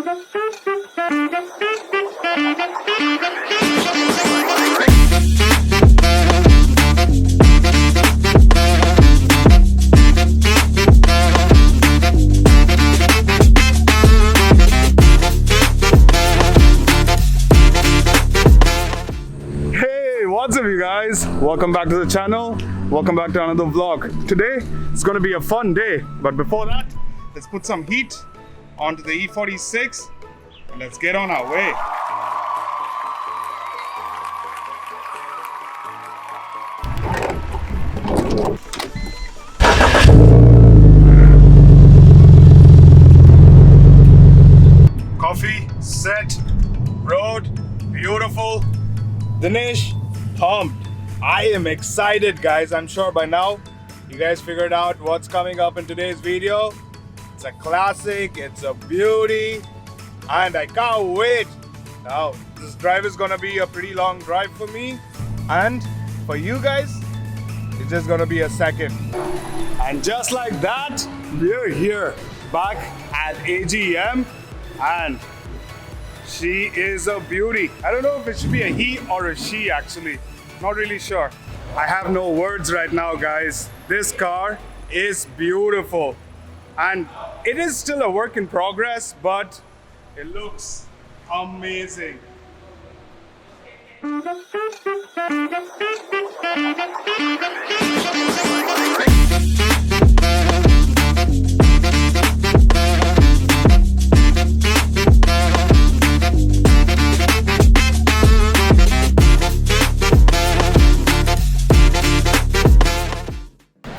What's up, you guys? Welcome back to the channel. Welcome back to another vlog. Today it's going to be a fun day, but before that, let's put some heat onto the E46 and let's get on our way. Coffee, set, road, beautiful. Dinesh, pumped. I am excited, guys. I'm sure by now you guys figured out what's coming up in today's video. It's a classic, it's a beauty, and I can't wait. Now, this drive is gonna be a pretty long drive for me, and for you guys, it's just gonna be a second. And just like that, we're here, back at AGM, and she is a beauty. I don't know if it should be a he or a she, actually. Not really sure. I have no words right now, guys. This car is beautiful. And it is still a work in progress, but it looks amazing.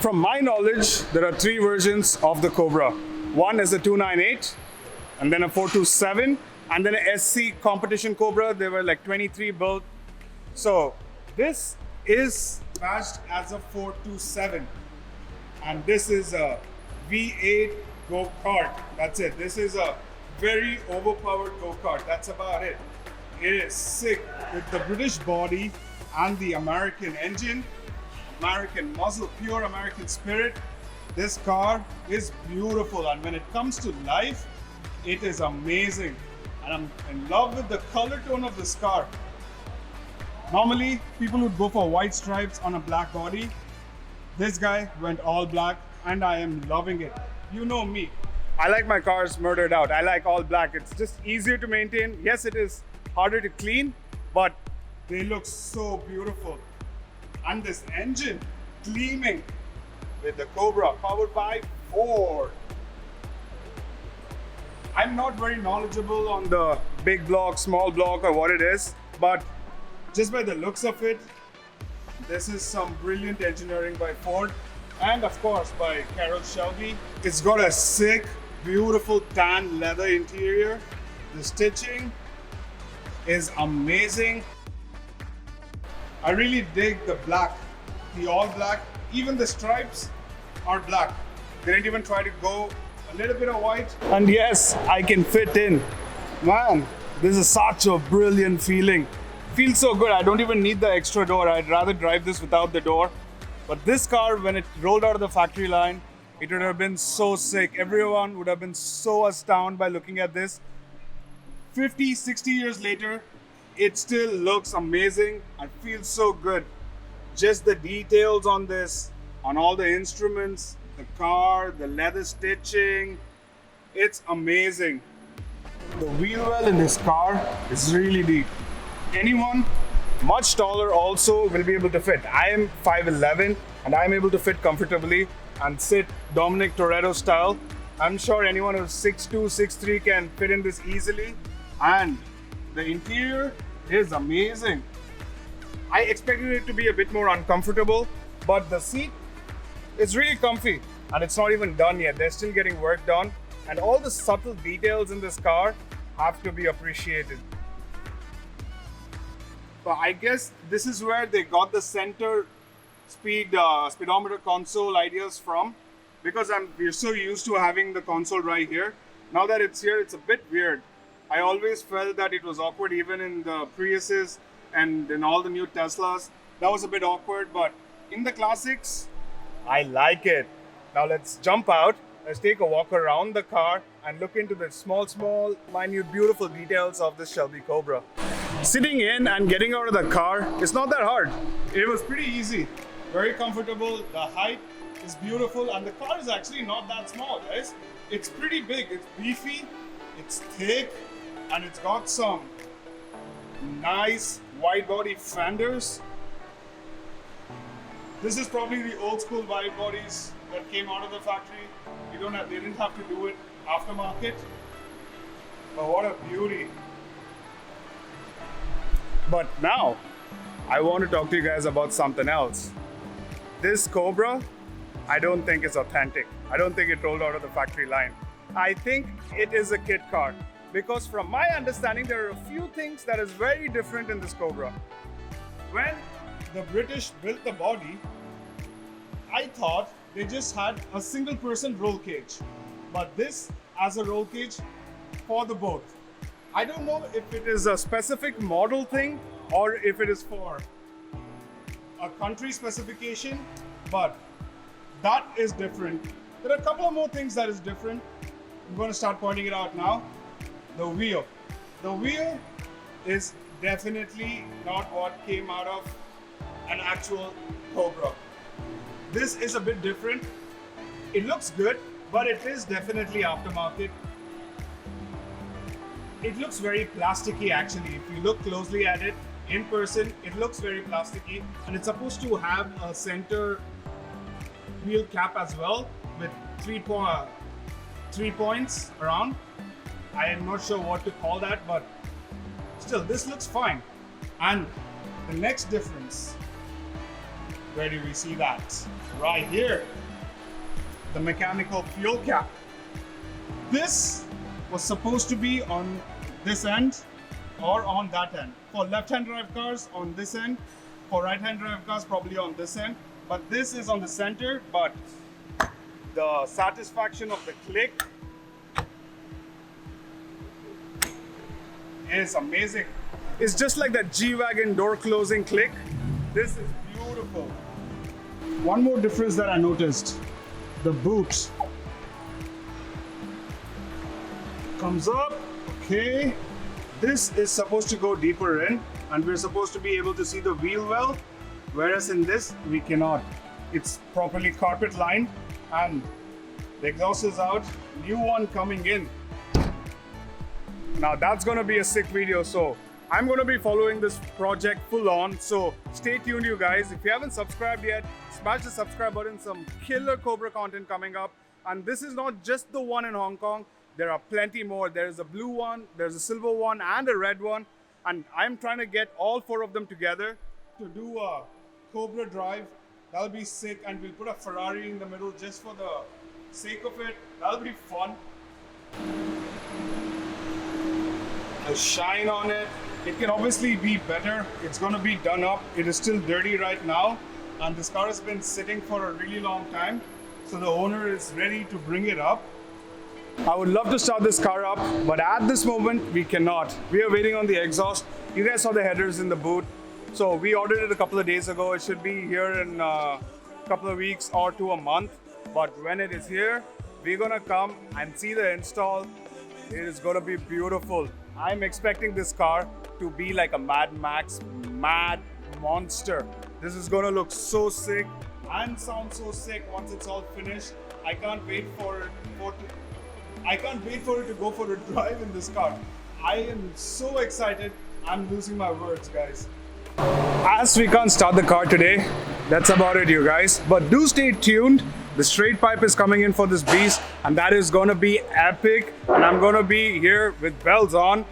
From my knowledge, there are three versions of the Cobra. One is a 298, and then a 427, and then a SC competition Cobra. There were like 23 built. So this is badged as a 427, and this is a V8 go-kart. That's it. This is a very overpowered go-kart. That's about it. It is sick with the British body and the American engine. American muscle, pure American spirit. This car is beautiful, and when it comes to life, it is amazing. And I'm in love with the color tone of this car. Normally, people would go for white stripes on a black body. This guy went all black, and I am loving it. You know me. I like my cars murdered out. I like all black. It's just easier to maintain. Yes, it is harder to clean, but they look so beautiful. And this engine gleaming with the Cobra, powered by Ford. I'm not very knowledgeable on the big block, small block, or what it is, but just by the looks of it, this is some brilliant engineering by Ford, and of course by Carroll Shelby. It's got a sick, beautiful tan leather interior. The stitching is amazing. I really dig the black, the all black. Even the stripes are black. They didn't even try to go a little bit of white. And yes, I can fit in. Man, this is such a brilliant feeling. Feels so good. I don't even need the extra door. I'd rather drive this without the door. But this car, when it rolled out of the factory line, it would have been so sick. Everyone would have been so astounded by looking at this. 50, 60 years later, it still looks amazing and feels so good. Just the details on this, on all the instruments, the car, the leather stitching, it's amazing. The wheel well in this car is really deep. Anyone much taller also will be able to fit. I am 5'11", and I'm able to fit comfortably and sit Dominic Toretto style. I'm sure anyone who's 6'2", 6'3" can fit in this easily. And the interior is amazing. I expected it to be a bit more uncomfortable, but the seat is really comfy, and it's not even done yet. They're still getting work done, and all the subtle details in this car have to be appreciated. So I guess this is where they got the center speedometer console ideas from, because we're so used to having the console right here. Now that it's here, it's a bit weird. I always felt that it was awkward even in the Priuses and in all the new Teslas. That was a bit awkward, but in the classics, I like it. Now let's jump out let's take a walk around the car and look into the small, minute, beautiful details of this Shelby Cobra. Sitting in and getting out of the car, it's not that hard. It was pretty easy, very comfortable. The height is beautiful, and the car is actually not that small, guys. It's pretty big, it's beefy, it's thick, and it's got some nice wide body fenders. This is probably the old school wide bodies that came out of the factory. They didn't have to do it aftermarket. But what a beauty. But now, I want to talk to you guys about something else. This Cobra, I don't think is authentic. I don't think it rolled out of the factory line. I think it is a kit car. Because from my understanding, there are a few things that is very different in this Cobra. When the British built the body, I thought they just had a single person roll cage. But this has a roll cage for the both. I don't know if it is a specific model thing or if it is for a country specification, but that is different. There are a couple of more things that is different. I'm going to start pointing it out now. The wheel. The wheel is definitely not what came out of an actual Cobra. This is a bit different. It looks good, but it is definitely aftermarket. It looks very plasticky actually. If you look closely at it in person, it looks very plasticky, and it's supposed to have a center wheel cap as well with three points around. I am not sure what to call that, but still this looks fine. And the next difference, where do we see that? Right here, the mechanical fuel cap. This was supposed to be on this end or on that end. For left-hand drive cars on this end, for right-hand drive cars probably on this end, but this is on the center. But the satisfaction of the click is amazing. It's just like that G-Wagon door closing click. This is beautiful. One more difference that I noticed, the boot comes up. Okay, this is supposed to go deeper in, and we're supposed to be able to see the wheel well, whereas in this we cannot. It's properly carpet lined, and the exhaust is out. New one coming in. Now that's gonna be a sick video, so I'm gonna be following this project full on, so stay tuned you guys. If you haven't subscribed yet, smash the subscribe button. Some killer Cobra content coming up. And this is not just the one in Hong Kong. There are plenty more. There's a blue one, there's a silver one, and a red one. And I'm trying to get all four of them together to do a Cobra drive. That'll be sick, and we'll put a Ferrari in the middle just for the sake of it. That'll be fun. The shine on it. It can obviously be better. It's going to be done up. It is still dirty right now, and this car has been sitting for a really long time, so the owner is ready to bring it up. I would love to start this car up, but at this moment we cannot. We are waiting on the exhaust. You guys saw the headers in the boot, so we ordered it a couple of days ago. It should be here in a couple of weeks or to a month, but when it is here, we're gonna come and see the install. It is gonna be beautiful. I'm expecting this car to be like a Mad Max, mad monster. This is gonna look so sick and sound so sick once it's all finished. I can't wait for it to go for a drive in this car. I am so excited. I'm losing my words, guys. As we can't start the car today, that's about it, you guys. But do stay tuned. The straight pipe is coming in for this beast, and that is gonna be epic. And I'm gonna be here with bells on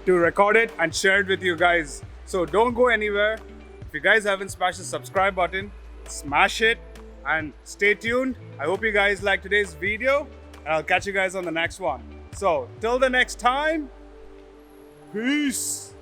to record it and share it with you guys. So don't go anywhere. If you guys haven't smashed the subscribe button, smash it and stay tuned. I hope you guys liked today's video, and I'll catch you guys on the next one. So till the next time, peace.